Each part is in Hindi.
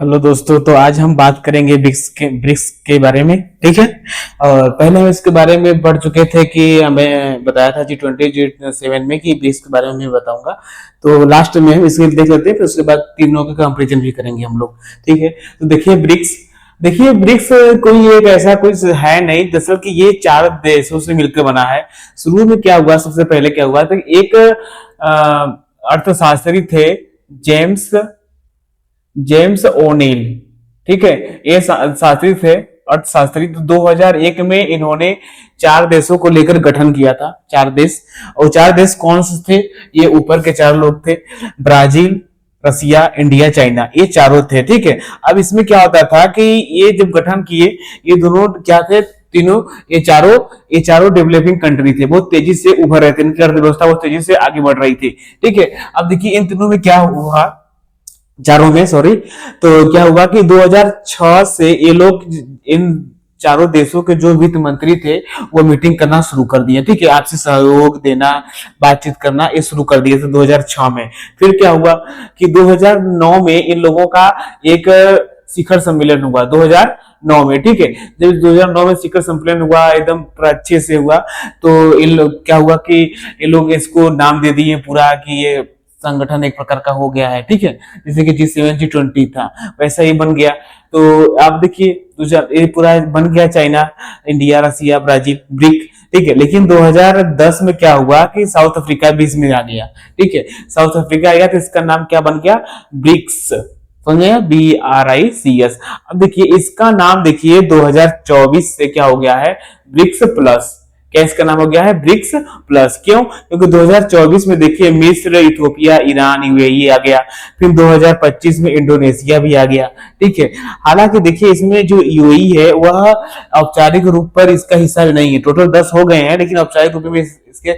हेलो दोस्तों, तो आज हम बात करेंगे ब्रिक्स के बारे में। ठीक है। और पहले हम इसके बारे में पढ़ चुके थे कि हमें बताया था G20 G7 में कि ब्रिक्स के बारे में मैं बताऊंगा। तो लास्ट में हम इसके देख लेते हैं, फिर उसके बाद तीनों का कंपेरिजन भी करेंगे हम लोग। ठीक है। तो देखिए ब्रिक्स कोई एक ऐसा कोई है नहीं, दरअसल कि ये 4 देशों से मिलकर बना है। शुरू में क्या हुआ, सबसे पहले क्या हुआ तो एक अर्थशास्त्री थे, जेम्स जेम्स ओनील। ठीक है। ये शास्त्री थे, अर्थशास्त्री। तो 2001 में इन्होंने 4 देशों को लेकर गठन किया था, 4 देश। और 4 देश कौन से थे? ये ऊपर के 4 लोग थे, ब्राजील, रसिया, इंडिया, चाइना, ये चारों थे। ठीक है। अब इसमें क्या होता था कि ये जब गठन किए, ये दोनों क्या थे, तीनों, ये चारों डेवलपिंग कंट्री थे, बहुत तेजी से उभर रहे थे, इनकी अर्थव्यवस्था बहुत तेजी से आगे बढ़ रही थी। ठीक है। अब देखिए इन तीनों में क्या हुआ, चारों में, सॉरी। तो क्या हुआ कि 2006 से ये लोग, इन चारों देशों के जो वित्त मंत्री थे, वो मीटिंग करना शुरू कर दिए। ठीक है। आपसी सहयोग देना, बातचीत करना, ये शुरू कर दिए थे 2006 में। फिर क्या हुआ कि 2009 में इन लोगों का एक शिखर सम्मेलन हुआ, 2009 में। ठीक है। जब 2009 में शिखर सम्मेलन हुआ, एकदम पूरा अच्छे से हुआ, तो इन लोग क्या हुआ कि ये लोग इसको नाम दे दिए पूरा कि ये संगठन एक प्रकार का हो गया है। ठीक है। जैसे कि G7 G20 था, वैसा ही बन गया। तो आप देखिए ये पूरा बन गया, चाइना, इंडिया, रसिया, ब्राजील, ब्रिक। ठीक है। लेकिन 2010 में क्या हुआ कि साउथ अफ्रीका भी इसमें आ गया। ठीक है। साउथ अफ्रीका आ गया तो इसका नाम क्या बन गया, ब्रिक्स। समझे, BRICS। अब देखिए इसका नाम, देखिए 2024 से क्या हो गया है, ब्रिक्स प्लस। क्या इसका नाम हो गया है, ब्रिक्स प्लस। क्यों? क्योंकि 2024 में देखिए मिस्र, इथोपिया, ईरान, यूएई आ गया। फिर 2025 में इंडोनेशिया भी आ गया। ठीक है। हालांकि देखिए इसमें जो यूएई है वह औपचारिक रूप पर इसका हिस्सा नहीं है। टोटल 10 हो गए हैं, लेकिन औपचारिक रूप में इसके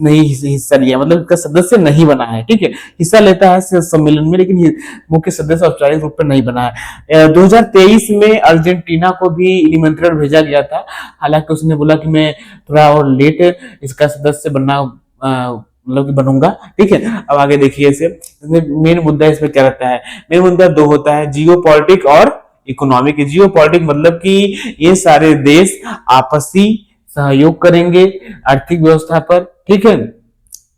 नहीं हिस्सा लिया, मतलब इसका सदस्य नहीं बना है। ठीक है। हिस्सा लेता है सम्मेलन में, लेकिन मुख्य सदस्य औपचारिक रूप पर नहीं बना है। 2023 में अर्जेंटीना को भी निमंत्रण भेजा गया था, हालांकि उसने बोला कि मैं थोड़ा और लेट इसका सदस्य बनना मतलब कि बनूंगा। ठीक है। अब आगे देखिए इसे, मेन मुद्दा इसमें क्या रहता है, मेन मुद्दा 2 होता है, जियो पॉलिटिक और इकोनॉमिक। जियो पॉलिटिक मतलब कि ये सारे देश आपसी सहयोग करेंगे आर्थिक व्यवस्था पर। ठीक है।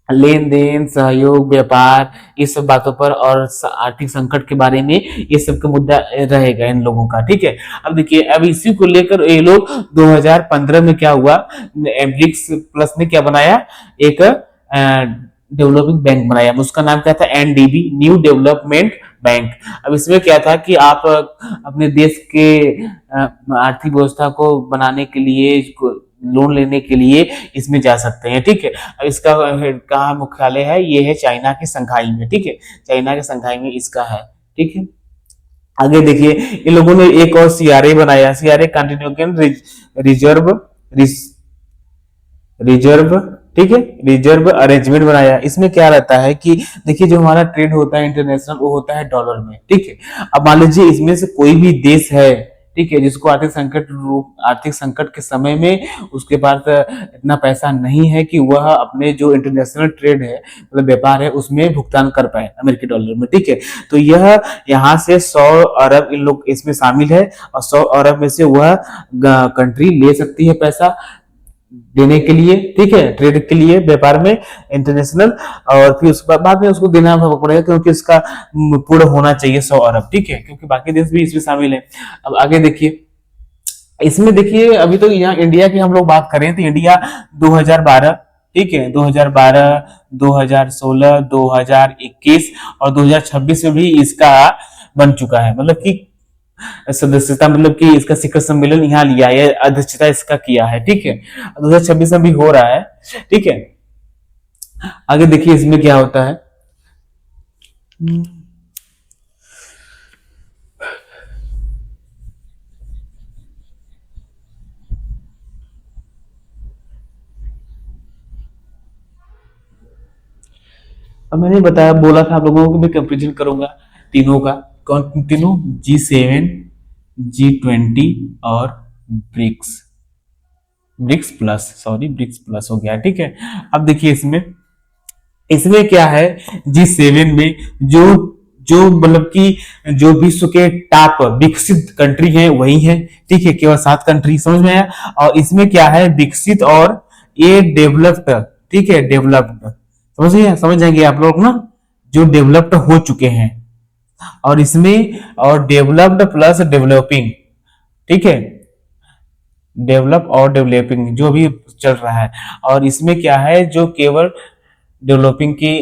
लेन देन, सहयोग, व्यापार, ये सब बातों पर, और आर्थिक संकट के बारे में ये सब का मुद्दा रहेगा इन लोगों का। ठीक है। अब देखिए, अब इसी को लेकर ये लोग 2015 में क्या हुआ, ब्रिक्स प्लस ने क्या बनाया, एक डेवलपिंग बैंक बनाया। उसका नाम क्या था, NDB, न्यू डेवलपमेंट बैंक। अब इसमें क्या था कि आप अपने देश के आर्थिक व्यवस्था को बनाने के लिए, लोन लेने के लिए इसमें जा सकते हैं। ठीक है। अब इसका कहाँ मुख्यालय है, ये है चाइना के संघाई में। ठीक है। चाइना के संघाई में इसका है। ठीक है। आगे देखिए, इन लोगों ने एक और CRA बनाया, CRA कंटिन्यूएशन रिजर्व रिजर्व ठीक है, रिजर्व अरेंजमेंट बनाया। इसमें क्या रहता है कि देखिए जो हमारा ट्रेड होता है इंटरनेशनल, वो होता है डॉलर में। ठीक है। अब मान लीजिए इसमें से कोई भी देश है, ठीक है, जिसको आर्थिक संकट के समय में उसके पास इतना पैसा नहीं है कि वह अपने जो इंटरनेशनल ट्रेड है, मतलब व्यापार है, उसमें भुगतान कर पाए अमेरिकी डॉलर में। ठीक है। तो यह यहाँ से 100 अरब इन लोग इसमें शामिल है, और 100 अरब में से वह कंट्री ले सकती है पैसा देने के लिए। ठीक है। ट्रेड के लिए, व्यापार में, इंटरनेशनल। और फिर उसके बाद में उसको देना पड़ेगा, क्योंकि इसका पूर्ण होना चाहिए 100 अरब। ठीक है। क्योंकि बाकी देश भी इसमें शामिल है। अब आगे देखिए, इसमें देखिए अभी तो यहाँ इंडिया की हम लोग बात करें तो इंडिया 2012, ठीक है, 2012, 2016, 2021 और 2026 में भी इसका बन चुका है, मतलब कि सदस्यता, मतलब कि इसका शिखर सम्मेलन यहाँ लिया है, अध्यक्षता इसका किया है। ठीक है। 2026 में भी हो रहा है। ठीक है। आगे देखिए इसमें क्या होता है, अब मैंने बताया, बोला था आप लोगों को मैं कंपेरिजन करूंगा तीनों का। कौन तीनों, G7, G20 और BRICS BRICS plus, sorry BRICS plus हो गया। ठीक है। अब देखिए इसमें इसमें क्या है, G7 में जो जो मतलब कि जो विश्व के टॉप विकसित कंट्री हैं वही है, ठीक है, केवल 7 कंट्री, समझ में आया। और इसमें क्या है, विकसित और ये डेवलप्ड, ठीक है, डेवलप्ड, समझ जाएंगे आप लोग ना, जो डेवलप्ड हो चुके हैं। और इसमें और डेवलप्ड प्लस डेवलपिंग, ठीक है, डेवलप और डेवलपिंग जो भी चल रहा है। और इसमें क्या है, जो केवल डेवलपिंग की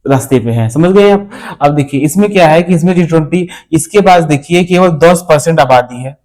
रास्ते पे है, समझ गए आप। अब देखिए इसमें क्या है कि इसमें G20 इसके पास देखिए केवल 10% आबादी है,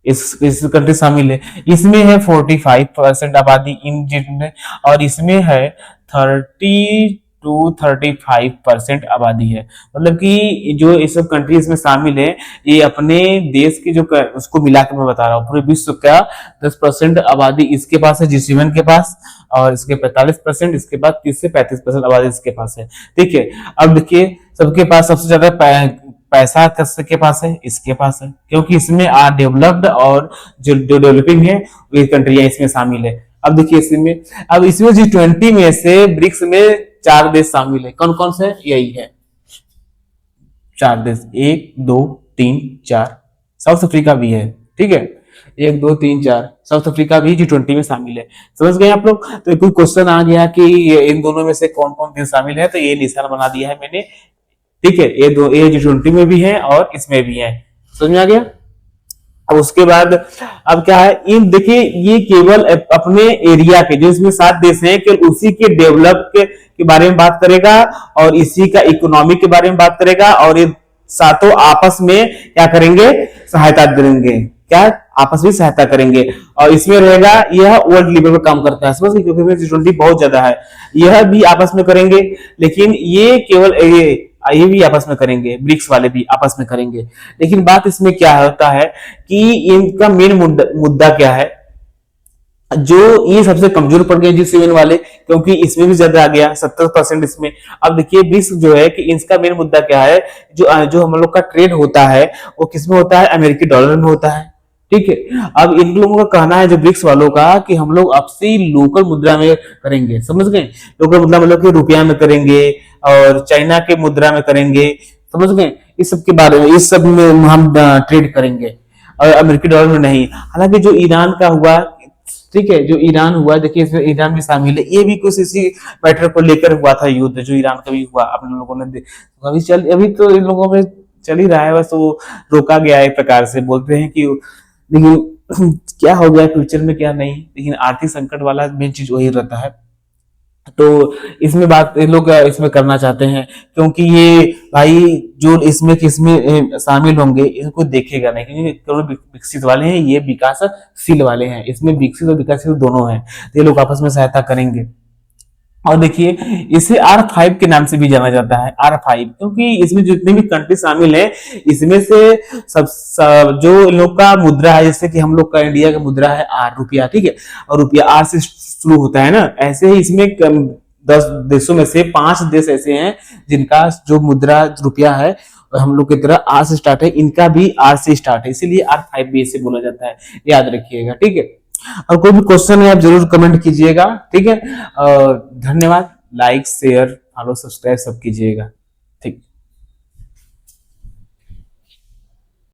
इस कंट्री शामिल है। इसमें है 45% आबादी इन जिनमें, और इसमें है 30 to 35% आबादी है। मतलब कि जो ये सब कंट्री इसमें शामिल है, ये अपने देश की जो उसको मिला के मैं बता रहा हूँ, पूरे विश्व का 10% आबादी इसके पास है, G7 के पास, और इसके 45%, इसके बाद 30 से 35% आबादी इसके पास है, ठीक है। अब देखिए सबके पास सबसे ज्यादा पैसा किसके पास है, इसके पास है, क्योंकि इसमें डेवलप्ड और जो डेवलपिंग है ये कंट्रियां इसमें शामिल है। अब देखिए इसमें G20 में से ब्रिक्स में 4 देश शामिल है, कौन कौन से, यही है 4 देश, 1 2 3 4, साउथ अफ्रीका भी है, ठीक है, 1 2 3 4, साउथ अफ्रीका भी G20 में शामिल है, समझ गए आप लोग। तो कोई क्वेश्चन आ गया कि इन दोनों में से कौन कौन देश शामिल है, तो ये निशान बना दिया है मैंने, ठीक है, ये G20 में भी है और इसमें भी है, समझ में आ गया। अब उसके बाद अब क्या है, इन देखिए ये केवल अपने एरिया के जो इसमें 7 देश हैं, केवल उसी के डेवलप के बारे में बात करेगा, और इसी का इकोनॉमी के बारे में बात करेगा, और ये सातों आपस में क्या करेंगे, सहायता देंगे, क्या आपस में सहायता करेंगे। और इसमें रहेगा यह वर्ल्ड लेवल पर काम करता है, समझ, क्योंकि G20 बहुत ज्यादा है, यह भी आपस में करेंगे, लेकिन ये केवल ये भी आपस में करेंगे, ब्रिक्स वाले भी आपस में करेंगे। लेकिन बात इसमें क्या होता है कि इनका मेन मुद्दा क्या है, जो ये सबसे कमजोर पड़ गए G7 वाले, क्योंकि इसमें भी ज्यादा आ गया 70% इसमें। अब देखिए ब्रिक्स जो है कि इसका मेन मुद्दा क्या है, जो हम लोग का ट्रेड होता है वो किसमें होता है, अमेरिकी डॉलर में होता है, ठीक है। अब इन लोगों का कहना है, जो ब्रिक्स वालों का, कि हम लोग आपसी लोकल मुद्रा में करेंगे, समझ गए, लोकल मुद्रा मतलब कि रुपया में करेंगे, और चाइना के मुद्रा में करेंगे, समझ गए, इस सब के बारे में, इस सब में हम ट्रेड करेंगे, और अमेरिकी डॉलर में नहीं। हालांकि जो ईरान का हुआ, ठीक है, जो ईरान हुआ, देखिए इसमें ईरान भी शामिल है, ये भी कुछ इसी मैटर को लेकर हुआ था युद्ध, जो ईरान का भी हुआ, आप लोगों ने अभी तो इन लोगों में चल ही रहा है, बस वो रोका गया एक प्रकार से, बोलते हैं कि, लेकिन क्या हो गया फ्यूचर में क्या नहीं, लेकिन आर्थिक संकट वाला मेन चीज वही रहता है। तो इसमें बात ये लोग इसमें करना चाहते हैं, क्योंकि ये भाई जो इसमें किसमें शामिल होंगे इनको देखेगा नहीं, क्योंकि दोनों विकसित वाले हैं, ये विकासशील वाले हैं, इसमें विकसित और विकासशील दोनों हैं, तो ये लोग आपस में सहायता करेंगे। और देखिए इसे R5 के नाम से भी जाना जाता है, R5, क्योंकि इसमें जितने भी कंट्री शामिल है, इसमें से सब जो लोग का मुद्रा है, जैसे कि हम लोग का इंडिया का मुद्रा है R, रुपया, ठीक है, और रुपया R से शुरू होता है ना, ऐसे ही इसमें 10 देशों में से 5 देश ऐसे हैं जिनका जो मुद्रा रुपया है हम लोग की तरह R से स्टार्ट है, इनका भी R से स्टार्ट है, इसीलिए R5 भी ऐसे बोला जाता है, याद रखिएगा, ठीक है। और कोई भी क्वेश्चन है आप जरूर कमेंट कीजिएगा, ठीक है। धन्यवाद, लाइक शेयर फॉलो सब्सक्राइब सब कीजिएगा।